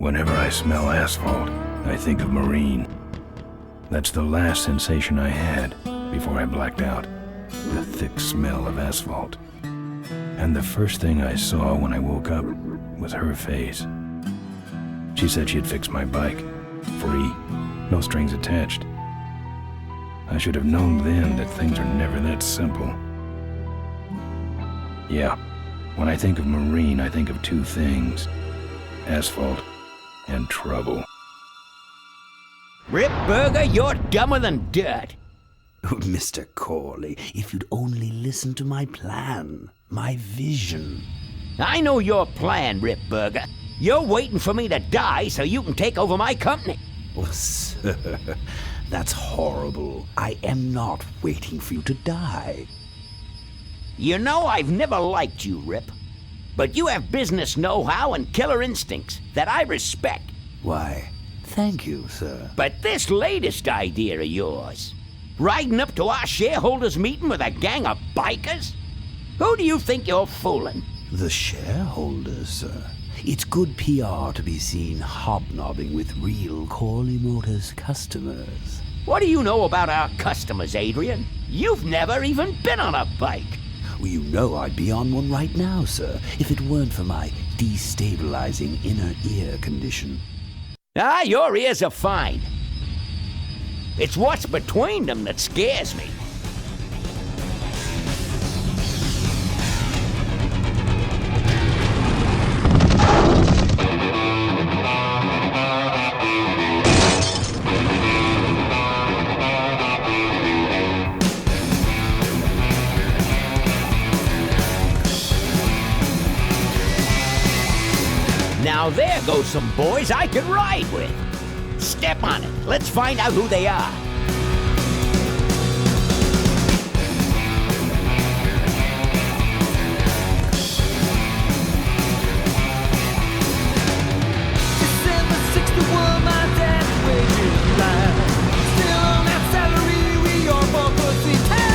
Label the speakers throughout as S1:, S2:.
S1: Whenever I smell asphalt, I think of Marine. That's the last sensation I had before I blacked out. The thick smell of asphalt. And the first thing I saw when I woke up was her face. She said she'd fix my bike. Free. No strings attached. I should have known then that things are never that simple. Yeah, when I think of Marine, I think of two things. Asphalt and trouble.
S2: Rip Burger, you're dumber than dirt.
S3: Mr. Corley, if you'd only listen to my plan, my vision.
S2: I know your plan, Rip Burger. You're waiting for me to die so you can take over my company.
S3: Oh, sir, that's horrible. I am not waiting for you to die.
S2: You know I've never liked you, Rip. But you have business know-how and killer instincts that I respect.
S3: Why, thank you, sir.
S2: But this latest idea of yours, riding up to our shareholders' meeting with a gang of bikers? Who do you think you're fooling?
S3: The shareholders, sir. It's good PR to be seen hobnobbing with real Corley Motors customers.
S2: What do you know about our customers, Adrian? You've never even been on a bike.
S3: Well, you know I'd be on one right now, sir, if it weren't for my destabilizing inner ear condition.
S2: Ah, your ears are fine. It's what's between them that scares me. Now there go some boys I could ride with. Step on it. Let's find out who they are.
S4: December 61, my dad's wages line. Still on that salary, we all for pussy time.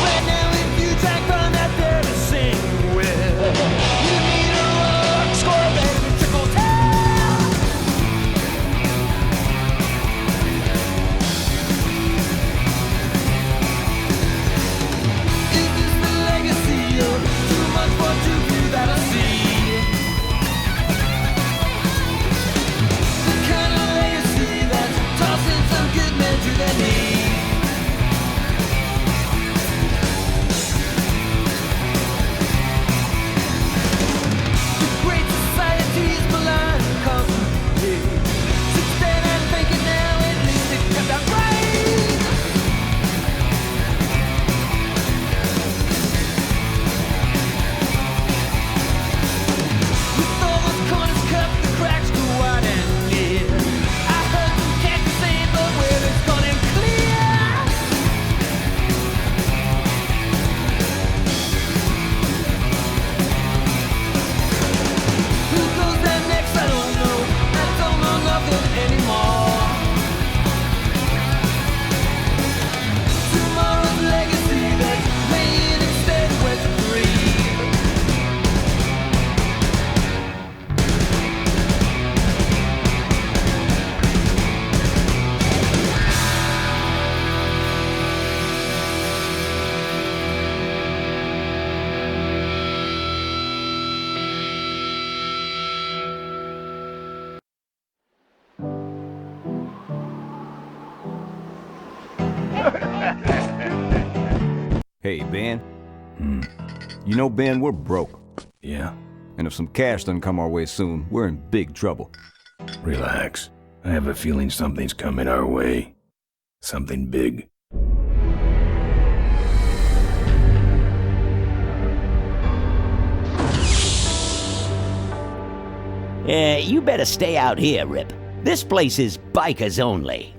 S4: Right now, if you track on that there to sing with, you need a rock score, baby, trickle tail. Is this the legacy of too much for too few that I see? The kind of legacy that's tossing some good men to their knees. The great society's blind constantly. Since then I'm thinking now at least it kept out right. With all those corners cut, the cracks go wide and near. I heard some cats say, but where it's gone and clear. Who goes there next? I don't know. I don't know nothing anymore. Tomorrow's legacy that's laying instead where to breathe.
S5: Hey, Ben. You know, Ben, we're broke.
S1: Yeah?
S5: And if some cash doesn't come our way soon, we're in big trouble.
S1: Relax. I have a feeling something's coming our way. Something big.
S2: You better stay out here, Rip. This place is bikers only.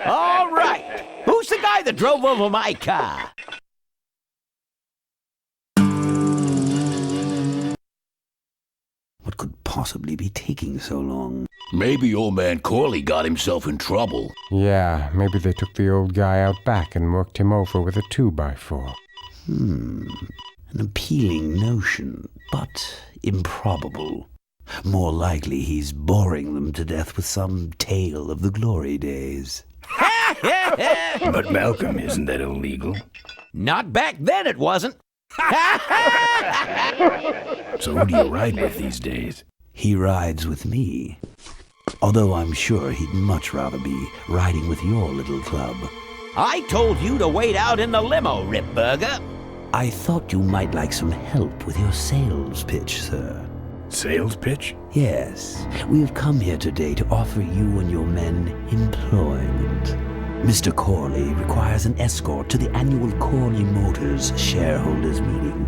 S2: All right. Who's the guy that drove over my car?
S3: What could possibly be taking so long?
S6: Maybe old man Corley got himself in trouble.
S7: Yeah, maybe they took the old guy out back and worked him over with a 2x4.
S3: An appealing notion, but improbable. More likely he's boring them to death with some tale of the glory days.
S1: But Malcolm, isn't that illegal?
S2: Not back then it wasn't.
S1: So who do you ride with these days?
S3: He rides with me. Although I'm sure he'd much rather be riding with your little club.
S2: I told you to wait out in the limo, Ripburger.
S3: I thought you might like some help with your sales pitch, sir.
S1: Sales pitch?
S3: Yes, we have come here today to offer you and your men employment. Mr. Corley requires an escort to the annual Corley Motors shareholders meeting.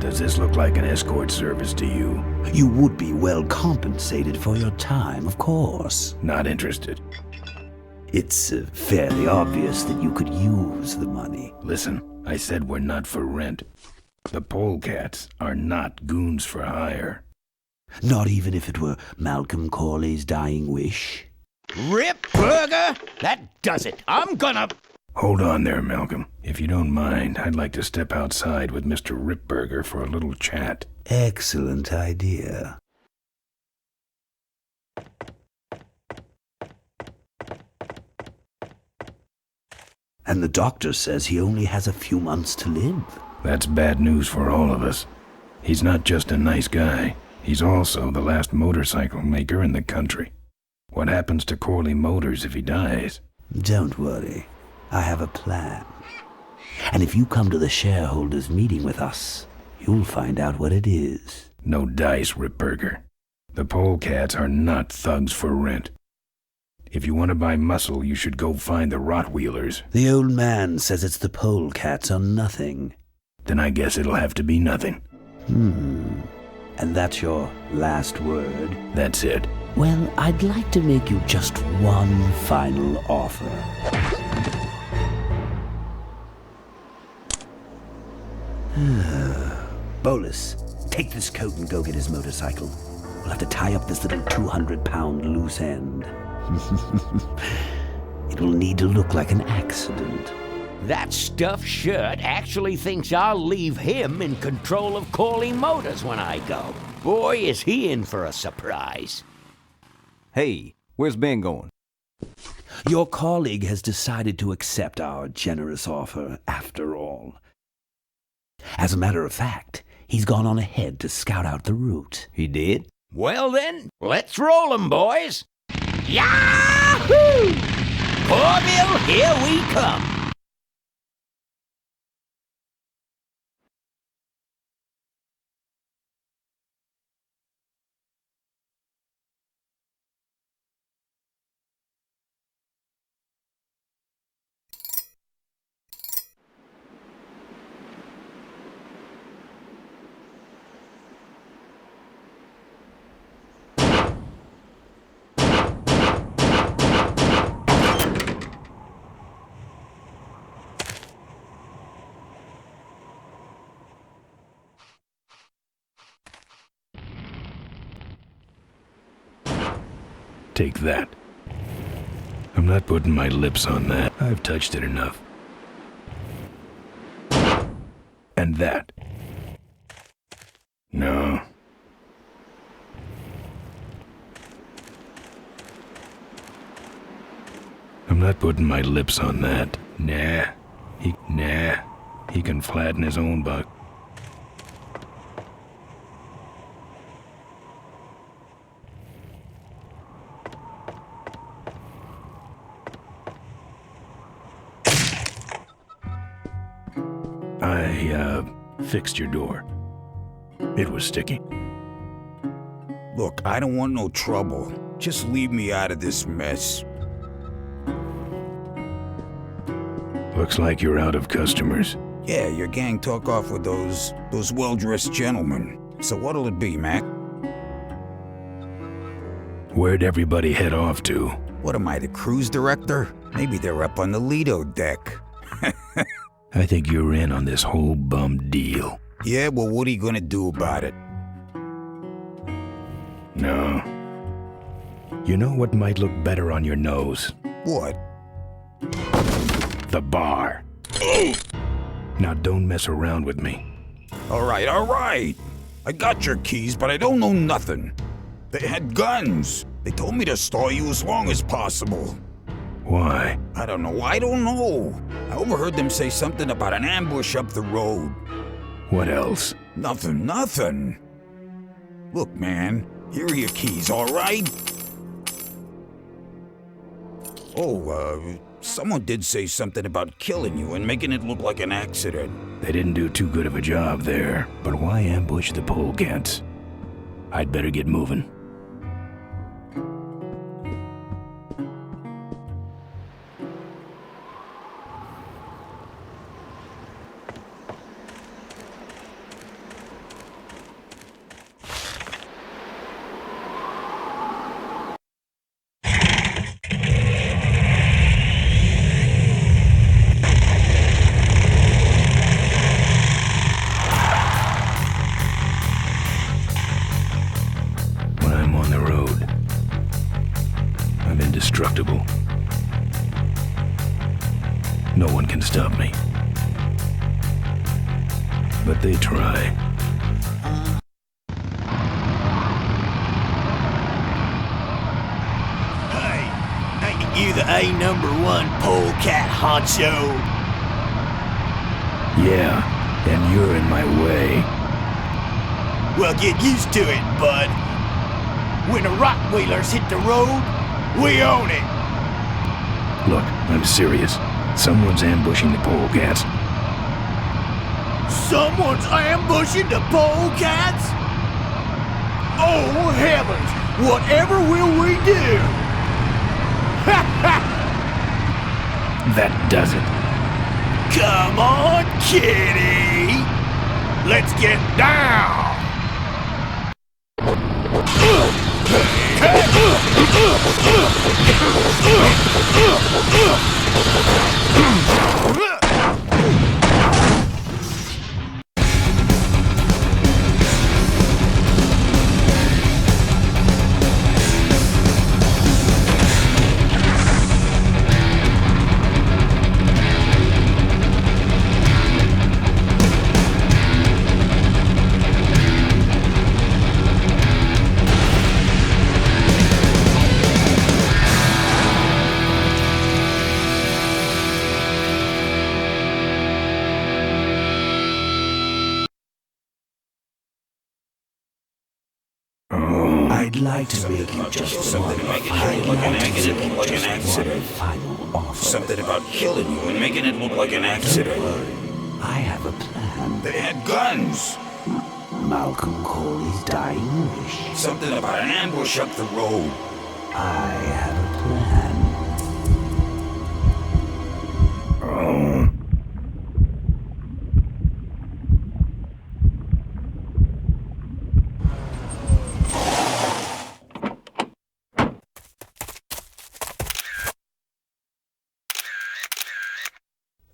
S1: Does this look like an escort service to you?
S3: You would be well compensated for your time, of course.
S1: Not interested.
S3: It's fairly obvious that you could use the money.
S1: Listen, I said we're not for rent. The polecats are not goons for hire.
S3: Not even if it were Malcolm Corley's dying wish?
S2: Ripburger, that does it. I'm gonna...
S1: Hold on there, Malcolm. If you don't mind, I'd like to step outside with Mr. Ripburger for a little chat.
S3: Excellent idea. And the doctor says he only has a few months to live.
S1: That's bad news for all of us. He's not just a nice guy. He's also the last motorcycle maker in the country. What happens to Corley Motors if he dies?
S3: Don't worry. I have a plan. And if you come to the shareholders' meeting with us, you'll find out what it is.
S1: No dice, Ripburger. The polecats are not thugs for rent. If you want to buy muscle, you should go find the Rottweilers.
S3: The old man says it's the polecats or nothing.
S1: Then I guess it'll have to be nothing.
S3: And that's your last word?
S1: That's it.
S3: Well, I'd like to make you just one final offer. Bolus, take this coat and go get his motorcycle. We'll have to tie up this little 200-pound loose end. It will need to look like an accident.
S2: That stuffed shirt actually thinks I'll leave him in control of Corley Motors when I go. Boy, is he in for a surprise.
S5: Hey, where's Ben going?
S3: Your colleague has decided to accept our generous offer after all. As a matter of fact, he's gone on ahead to scout out the route.
S5: He did?
S2: Well then, let's roll 'em, boys. Yahoo! Corville, here we come.
S1: Take that. I'm not putting my lips on that. I've touched it enough. And that. No. I'm not putting my lips on that. Nah. He can flatten his own buck. I fixed your door. It was sticky.
S8: Look, I don't want no trouble. Just leave me out of this mess.
S1: Looks like you're out of customers.
S8: Yeah, your gang took off with those well-dressed gentlemen. So what'll it be, Mac?
S1: Where'd everybody head off to?
S8: What am I, the cruise director? Maybe they're up on the Lido deck.
S1: I think you're in on this whole bum deal.
S8: Yeah, well, what are you gonna do about it?
S1: No. You know what might look better on your nose?
S8: What?
S1: The bar. Now don't mess around with me.
S8: All right. I got your keys, but I don't know nothing. They had guns. They told me to stall you as long as possible.
S1: Why?
S8: I don't know. I overheard them say something about an ambush up the road.
S1: What else?
S8: Nothing. Look, man, here are your keys, all right? Oh, someone did say something about killing you and making it look like an accident.
S1: They didn't do too good of a job there, but why ambush the polecats? I'd better get moving. Indestructible. No one can stop me. But they try.
S6: Hey, ain't you the A#1 polecat honcho?
S1: Yeah, and you're in my way.
S6: Well, get used to it, bud. When the Rottweilers hit the road, we own it!
S1: Look, I'm serious. Someone's ambushing the polecats.
S6: Someone's ambushing the polecats? Oh, heavens! Whatever will we do? Ha ha!
S1: That does it.
S6: Come on, kitty! Let's get down!
S3: I'd like to make you just
S8: Something about making it look like an accident.
S3: final offer.
S8: Something about killing you and making it look like an accident.
S3: I have a plan.
S8: They had guns.
S3: Malcolm Corley's dying wish.
S8: Something about an ambush up the road.
S3: I have a plan.
S1: Oh.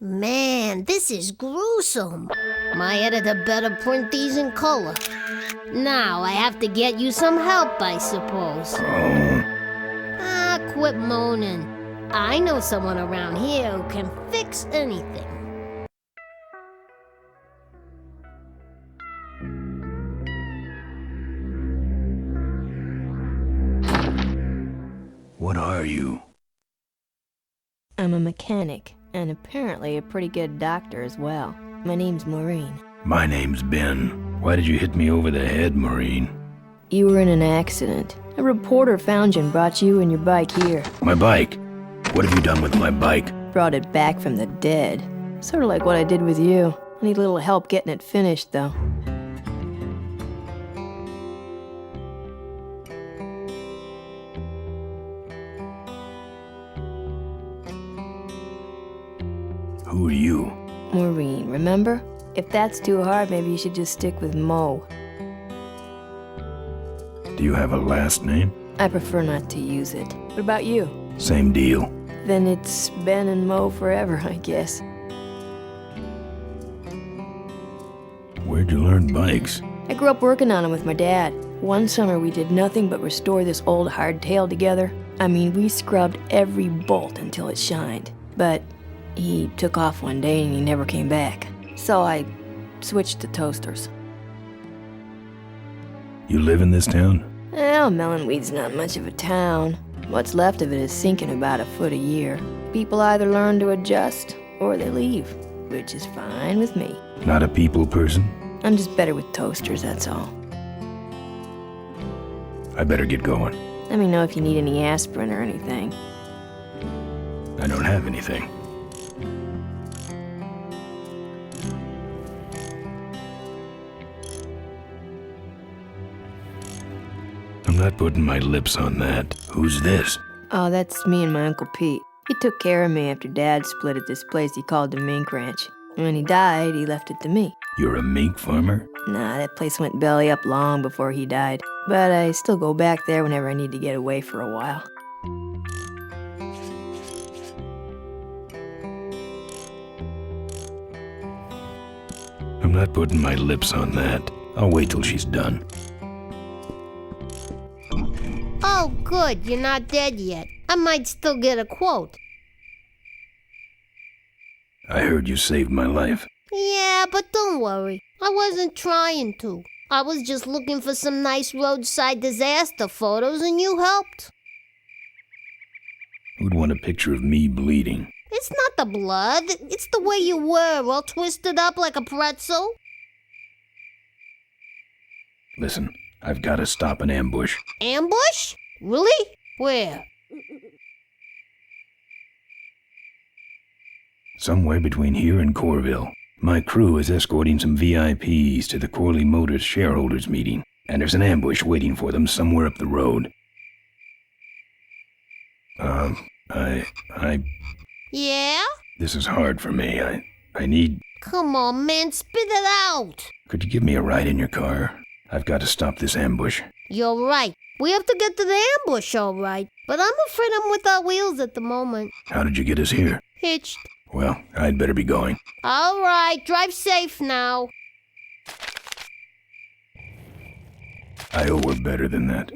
S9: Man, this is gruesome. My editor better print these in color. Now I have to get you some help, I suppose. Ah, quit moaning. I know someone around here who can fix anything.
S1: What are you?
S10: I'm a mechanic, and apparently a pretty good doctor as well. My name's Maureen.
S1: My name's Ben. Why did you hit me over the head, Maureen?
S10: You were in an accident. A reporter found you and brought you and your bike here.
S1: My bike? What have you done with my bike?
S10: Brought it back from the dead. Sort of like what I did with you. I need a little help getting it finished, though.
S1: Who are you?
S10: Maureen, remember? If that's too hard, maybe you should just stick with Mo.
S1: Do you have a last name?
S10: I prefer not to use it. What about you?
S1: Same deal.
S10: Then it's Ben and Mo forever, I guess.
S1: Where'd you learn bikes?
S10: I grew up working on them with my dad. One summer we did nothing but restore this old hardtail together. I mean, we scrubbed every bolt until it shined. But he took off one day and he never came back. So I switched to toasters.
S1: You live in this town?
S10: Well, Melonweed's not much of a town. What's left of it is sinking about a foot a year. People either learn to adjust or they leave, which is fine with me.
S1: Not a people person?
S10: I'm just better with toasters, that's all.
S1: I better get going.
S10: Let me know if you need any aspirin or anything.
S1: I don't have anything. I'm not putting my lips on that. Who's this?
S10: Oh, that's me and my Uncle Pete. He took care of me after Dad split at this place he called the Mink Ranch. When he died, he left it to me.
S1: You're a mink farmer?
S10: Nah, that place went belly up long before he died. But I still go back there whenever I need to get away for a while.
S1: I'm not putting my lips on that. I'll wait till she's done.
S9: Oh, good, you're not dead yet. I might still get a quote.
S1: I heard you saved my life.
S9: Yeah, but don't worry. I wasn't trying to. I was just looking for some nice roadside disaster photos and you helped.
S1: Who'd want a picture of me bleeding?
S9: It's not the blood. It's the way you were, all twisted up like a pretzel.
S1: Listen, I've got to stop an ambush.
S9: Ambush? Really? Where?
S1: Somewhere between here and Corville. My crew is escorting some VIPs to the Corley Motors shareholders meeting, and there's an ambush waiting for them somewhere up the road.
S9: Yeah?
S1: This is hard for me. I need...
S9: Come on, man, spit it out.
S1: Could you give me a ride in your car? I've got to stop this ambush.
S9: You're right. We have to get to the ambush, all right. But I'm afraid I'm without wheels at the moment.
S1: How did you get us here?
S9: Hitched.
S1: Well, I'd better be going.
S9: All right, drive safe now.
S1: I owe her better than that.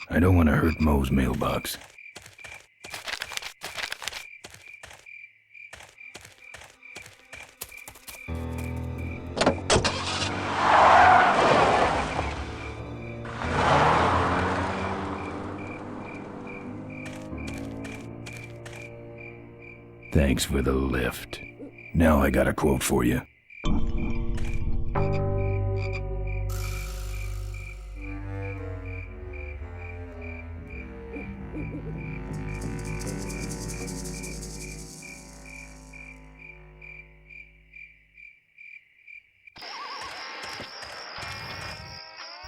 S1: I don't want to hurt Mo's mailbox. Thanks for the lift. Now I got a quote for you.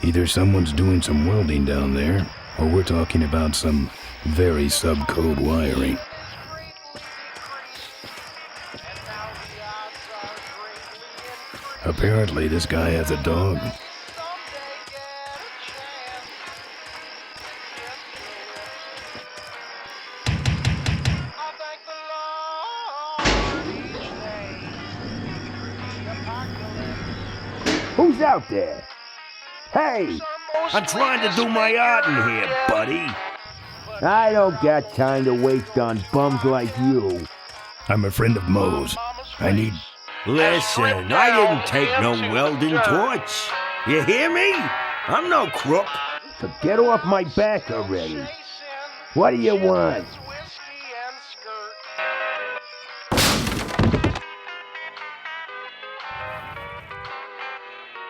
S1: Either someone's doing some welding down there, or we're talking about some very sub-code wiring. Apparently, this guy has a dog.
S6: Who's out there? Hey!
S11: I'm trying to do my art in here, buddy.
S6: I don't got time to waste on bums like you.
S1: I'm a friend of Mo's. I need...
S11: Listen, I didn't take no welding torch. You hear me? I'm no crook.
S6: So get off my back already. What do you want?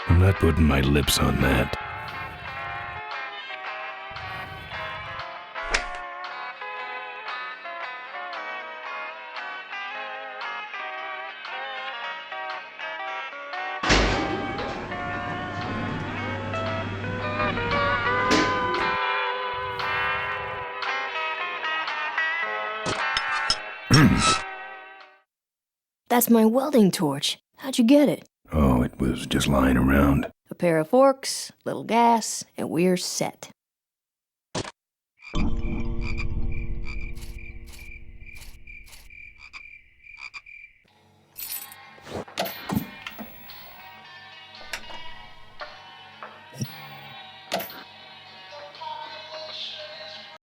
S1: I'm not putting my lips on that.
S10: That's my welding torch. How'd you get it?
S1: Oh, it was just lying around.
S10: A pair of forks, little gas, and we're set.